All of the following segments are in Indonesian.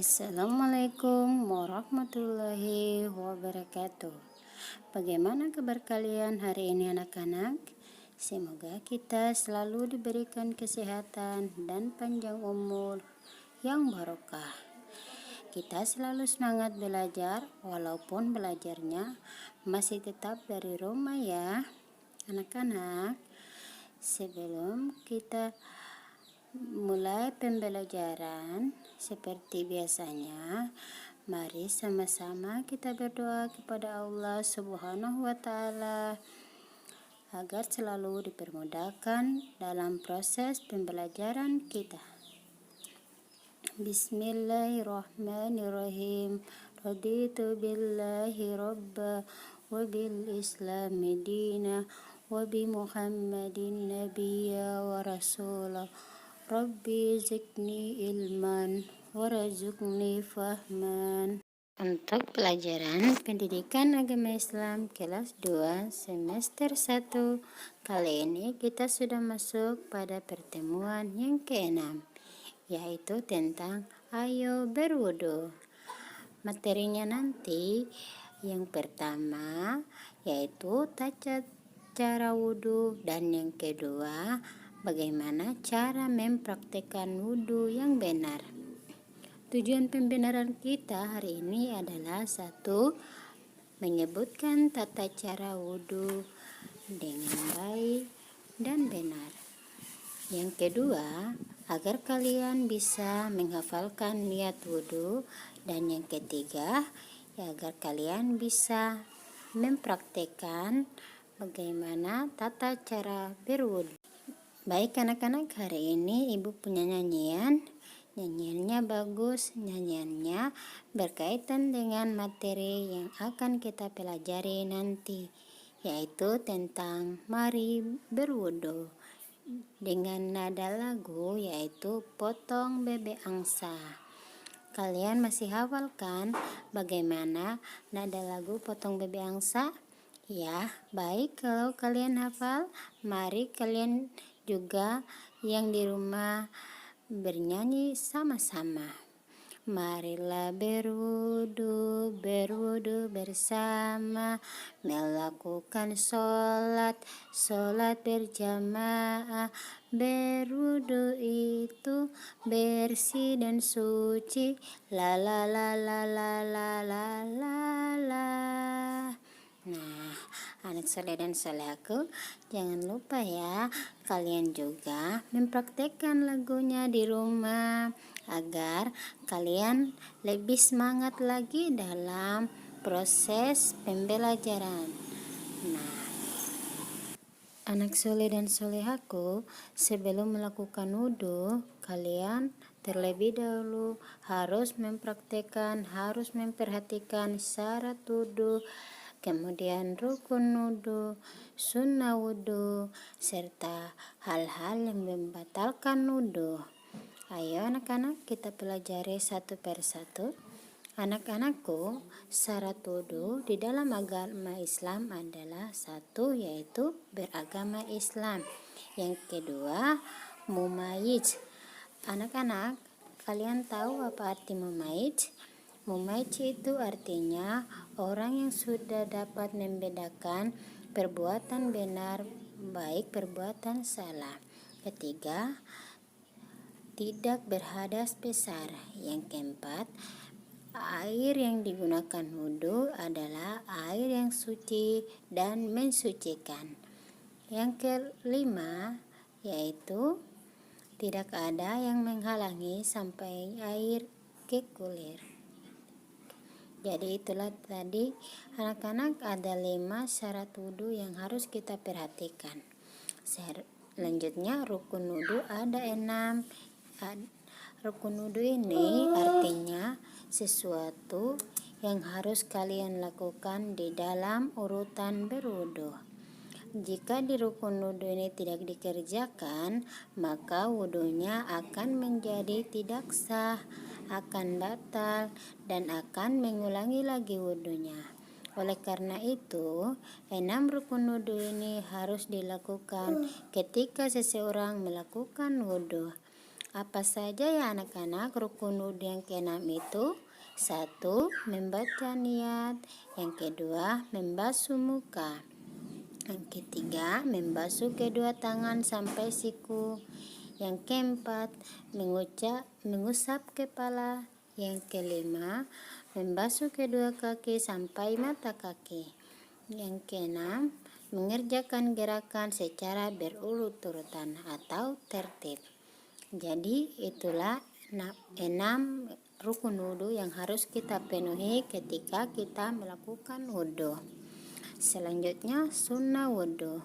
Assalamualaikum warahmatullahi wabarakatuh. Bagaimana kabar kalian hari ini anak-anak? Semoga kita selalu diberikan kesehatan dan panjang umur yang barokah. Kita selalu semangat belajar walaupun belajarnya masih tetap dari rumah ya anak-anak. Sebelum kita mulai pembelajaran seperti biasanya, mari sama-sama kita berdoa kepada Allah Subhanahu wa Ta'ala agar selalu dipermudahkan dalam proses pembelajaran kita. Bismillahirrahmanirrahim. Raditu billahi rabba wa bil islami dina wa bi Muhammadin nabiyya wa rasulah. Rabbi zidni ilman warzuqni fahman. Untuk pelajaran pendidikan agama Islam kelas 2 semester 1, kali ini kita sudah masuk pada pertemuan yang ke-6, yaitu tentang ayo berwudu. Materinya nanti yang pertama yaitu tata cara wudu, dan yang kedua bagaimana cara mempraktekkan wudu yang benar. Tujuan pembenaran kita hari ini adalah 1. Menyebutkan tata cara wudu dengan baik dan benar. Yang kedua, agar kalian bisa menghafalkan niat wudu. Dan yang ketiga, agar kalian bisa mempraktekkan bagaimana tata cara berwudu. Baik anak-anak, hari ini ibu punya nyanyiannya bagus, nyanyiannya berkaitan dengan materi yang akan kita pelajari nanti, yaitu tentang mari berwudu dengan nada lagu yaitu Potong Bebek Angsa. Kalian masih hafal kan bagaimana nada lagu Potong Bebek Angsa? Ya, baik, kalau kalian hafal, mari kalian juga yang di rumah bernyanyi sama-sama. Marilah berwudu bersama, melakukan sholat berjamaah. Berwudu itu bersih dan suci, la la la la la la la la la. Nah, anak soleh dan solehaku, jangan lupa ya, kalian juga mempraktekkan lagunya di rumah agar kalian lebih semangat lagi dalam proses pembelajaran. Nah, anak soleh dan solehaku, sebelum melakukan wudu, kalian terlebih dahulu harus memperhatikan syarat wudu, kemudian rukun wudu, sunnah wudu, serta hal-hal yang membatalkan wudu. Ayo anak-anak, kita pelajari satu persatu. Anak-anakku, syarat wudu di dalam agama Islam adalah 1, yaitu beragama Islam. Yang kedua, mumayyiz. Anak-anak, kalian tahu apa arti mumayyiz? Mumayyiz itu artinya orang yang sudah dapat membedakan perbuatan benar baik perbuatan salah. Ketiga, tidak berhadas besar. Yang keempat, air yang digunakan wudu adalah air yang suci dan mensucikan. Yang kelima, yaitu tidak ada yang menghalangi sampai air ke kulit. Jadi itulah tadi anak-anak, ada 5 syarat wudu yang harus kita perhatikan. Selanjutnya rukun wudu ada 6. Rukun wudu ini artinya sesuatu yang harus kalian lakukan di dalam urutan berwudu. Jika di rukun wudu ini tidak dikerjakan, maka wudunya akan menjadi tidak sah, akan batal, dan akan mengulangi lagi wudunya. Oleh karena itu, 6 rukun wudu ini harus dilakukan ketika seseorang melakukan wudu. Apa saja ya anak-anak rukun wudhu yang keenam itu? 1. Membaca niat. Yang kedua, membasuh muka. Yang ketiga, membasuh kedua tangan sampai siku. Yang keempat, mengusap kepala. Yang kelima, membasuh kedua kaki sampai mata kaki. Yang keenam, mengerjakan gerakan secara berurut-urutan atau tertib. Jadi itulah 6 rukun wudhu yang harus kita penuhi ketika kita melakukan wudhu. Selanjutnya sunnah wudhu.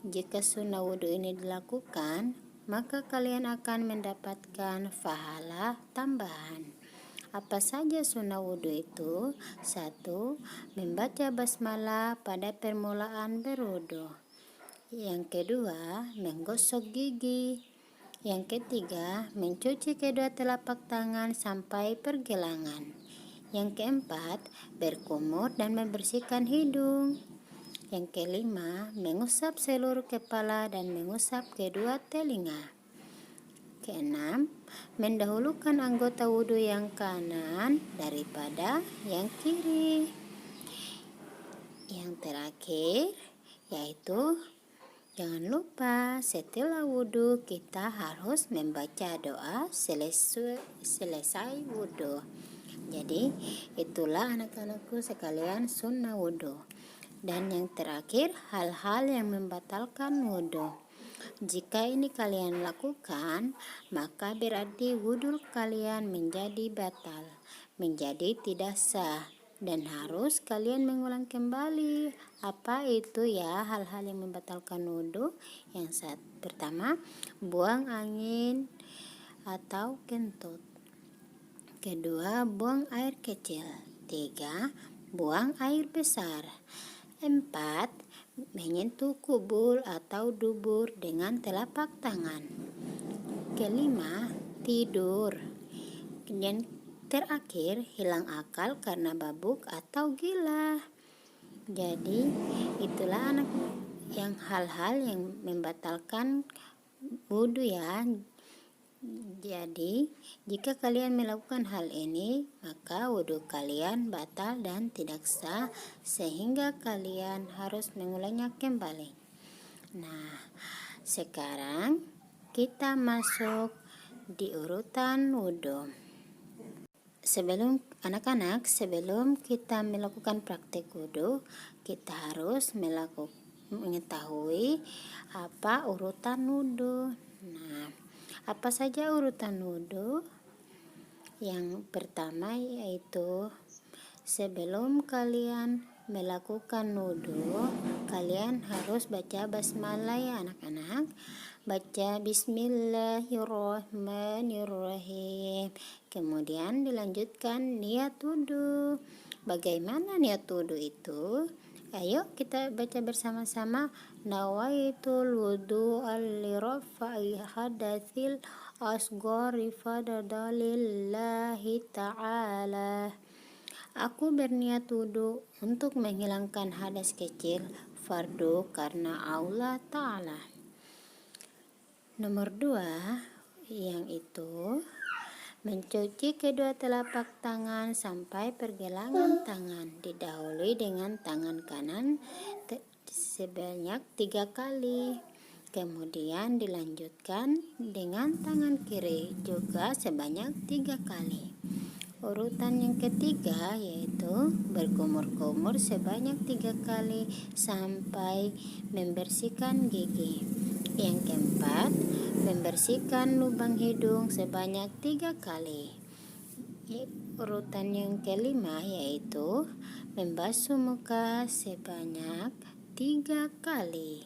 Jika sunnah wudhu ini dilakukan, maka kalian akan mendapatkan pahala tambahan. Apa saja sunnah wudhu itu? 1. Membaca basmalah pada permulaan berwudhu. Yang kedua, menggosok gigi. Yang ketiga, mencuci kedua telapak tangan sampai pergelangan. Yang keempat, berkumur dan membersihkan hidung. Yang kelima, mengusap seluruh kepala dan mengusap kedua telinga. Keenam, mendahulukan anggota wudhu yang kanan daripada yang kiri. Yang terakhir, yaitu jangan lupa setelah wudhu kita harus membaca doa selesai wudhu. Jadi itulah anak-anakku sekalian sunnah wudhu. Dan yang terakhir, hal-hal yang membatalkan wudhu. Jika ini kalian lakukan, maka berarti wudhu kalian menjadi batal, menjadi tidak sah, dan harus kalian mengulang kembali. Apa itu ya hal-hal yang membatalkan wudhu? Yang pertama, buang angin atau kentut. Kedua, buang air kecil. 3. Buang air besar. 4. Menyentuh kubul atau dubur dengan telapak tangan. Kelima, tidur. Dan terakhir, hilang akal karena mabuk atau gila. Jadi, itulah hal-hal yang membatalkan wudhu ya. Jadi, jika kalian melakukan hal ini, maka wudhu kalian batal dan tidak sah, sehingga kalian harus mengulangnya kembali. Nah, sekarang kita masuk di urutan wudhu. Sebelum kita melakukan praktek wudhu, kita harus mengetahui apa urutan wudhu. Nah, apa saja urutan wudhu? Yang pertama yaitu sebelum kalian melakukan wudhu, kalian harus baca basmalah ya anak-anak. Baca bismillahirrahmanirrahim. Kemudian dilanjutkan niat wudhu. Bagaimana niat wudhu itu? Ayo kita baca bersama-sama. Nawaitul wudu'a li rafa'i hadatsil asghari fadadalillahi ta'ala. Aku berniat wudhu untuk menghilangkan hadas kecil fardu karena Allah Ta'ala. Nomor 2, yang itu mencuci kedua telapak tangan sampai pergelangan tangan, didahului dengan tangan kanan sebanyak 3 kali. Kemudian dilanjutkan dengan tangan kiri juga sebanyak 3 kali. Urutan yang ketiga yaitu berkumur-kumur sebanyak 3 kali sampai membersihkan gigi. Yang keempat, membersihkan lubang hidung sebanyak 3 kali. Urutan yang kelima yaitu membasuh muka sebanyak 3 kali.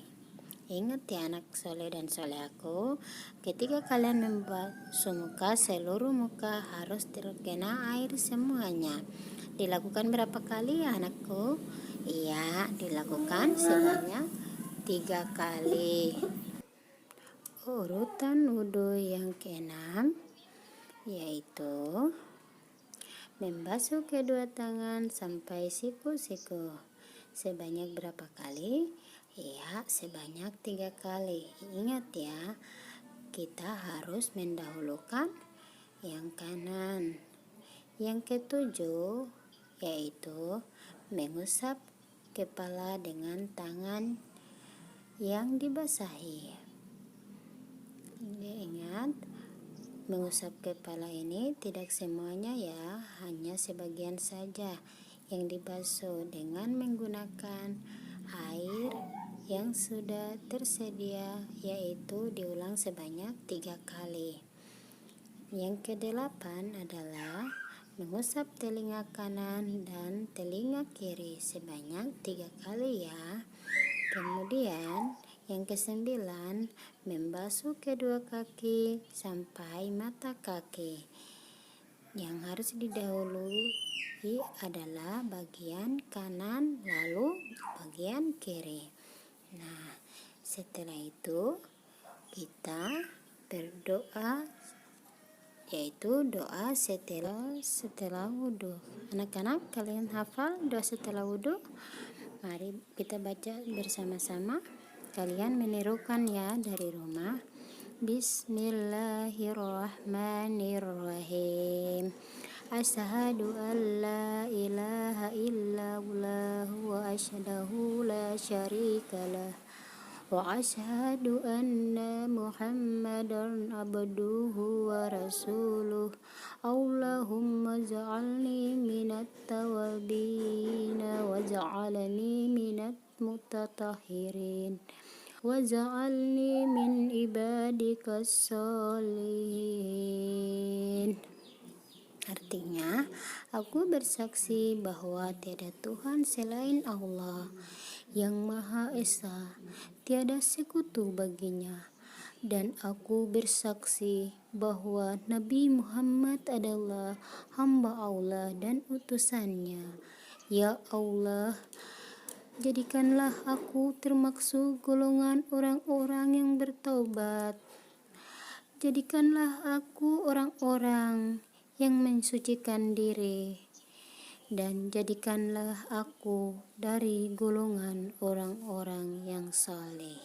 Ingat ya anak soleh dan solehaku, ketika kalian membasuh muka, seluruh muka harus terkena air semuanya. Dilakukan berapa kali ya anakku? Iya, dilakukan sebanyak 3 kali. Urutan wudhu yang keenam yaitu membasuh kedua tangan sampai siku-siku. Sebanyak berapa kali? Ya, sebanyak 3 kali. Ingat ya, kita harus mendahulukan yang kanan. Yang ketujuh yaitu mengusap kepala dengan tangan yang dibasahi. Ingat, mengusap kepala ini tidak semuanya ya, hanya sebagian saja yang dibasuh dengan menggunakan air yang sudah tersedia, yaitu diulang sebanyak 3 kali. Yang kedelapan adalah mengusap telinga kanan dan telinga kiri sebanyak 3 kali ya. Kemudian yang kesembilan, membasuh kedua kaki sampai mata kaki. Yang harus didahului adalah bagian kanan lalu bagian kiri. Nah, setelah itu kita berdoa, yaitu doa setelah wudhu. Anak-anak, kalian hafal doa setelah wudhu? Mari kita baca bersama-sama. Kalian menirukan ya dari rumah. Bismillahirrahmanirrahim. Asyhadu an la ilaha illallah wa asyhadu la syarikalah wa asyhadu anna Muhammadan abduhu wa rasuluh. Allahumma ja'alni minat tawabin wa ja'alni minat mutatahhirin wa ja'alni min ibadikas sholihin. Artinya, aku bersaksi bahwa tiada Tuhan selain Allah yang Maha Esa, tiada sekutu baginya, dan aku bersaksi bahwa Nabi Muhammad adalah hamba Allah dan utusannya. Ya Allah, jadikanlah aku termasuk golongan orang-orang yang bertaubat. Jadikanlah aku orang-orang yang mensucikan diri, dan jadikanlah aku dari golongan orang-orang yang saleh.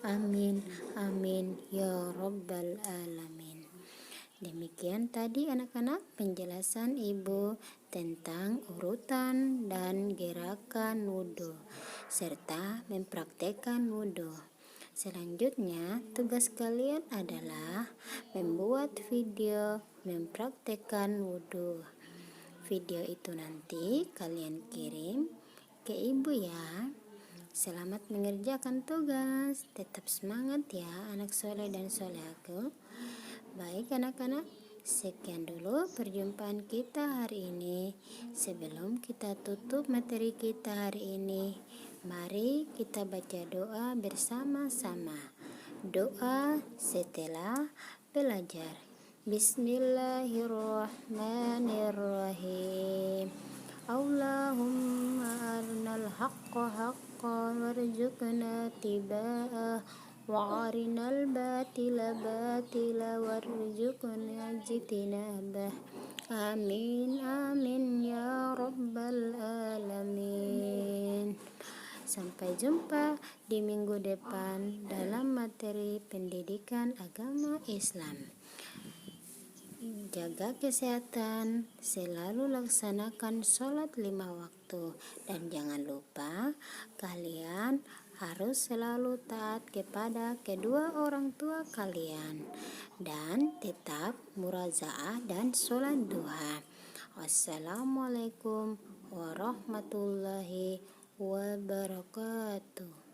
Amin, amin, ya rabbal alamin. Demikian tadi anak-anak penjelasan ibu tentang urutan dan gerakan wudhu serta mempraktekkan wudhu. Selanjutnya, tugas kalian adalah membuat video mempraktekkan wudhu. Video itu nanti kalian kirim ke ibu ya. Selamat mengerjakan tugas. Tetap semangat ya anak soleh dan solehaku. Baik anak-anak, sekian dulu perjumpaan kita hari ini. Sebelum kita tutup materi kita hari ini, mari kita baca doa bersama-sama. Doa setelah belajar. Bismillahirrahmanirrahim. Allahumma arnal haqqa haqqan warzuqna tiba'ah wa arinal batila batila warzuqna jitinabah. Amin amin ya rabbal alamin. Sampai jumpa di minggu depan dalam materi pendidikan agama Islam. Jaga kesehatan, selalu laksanakan sholat 5 waktu, dan jangan lupa kalian harus selalu taat kepada kedua orang tua kalian, dan tetap murajaah dan sholat duha. Wassalamualaikum warahmatullahi wabarakatuh.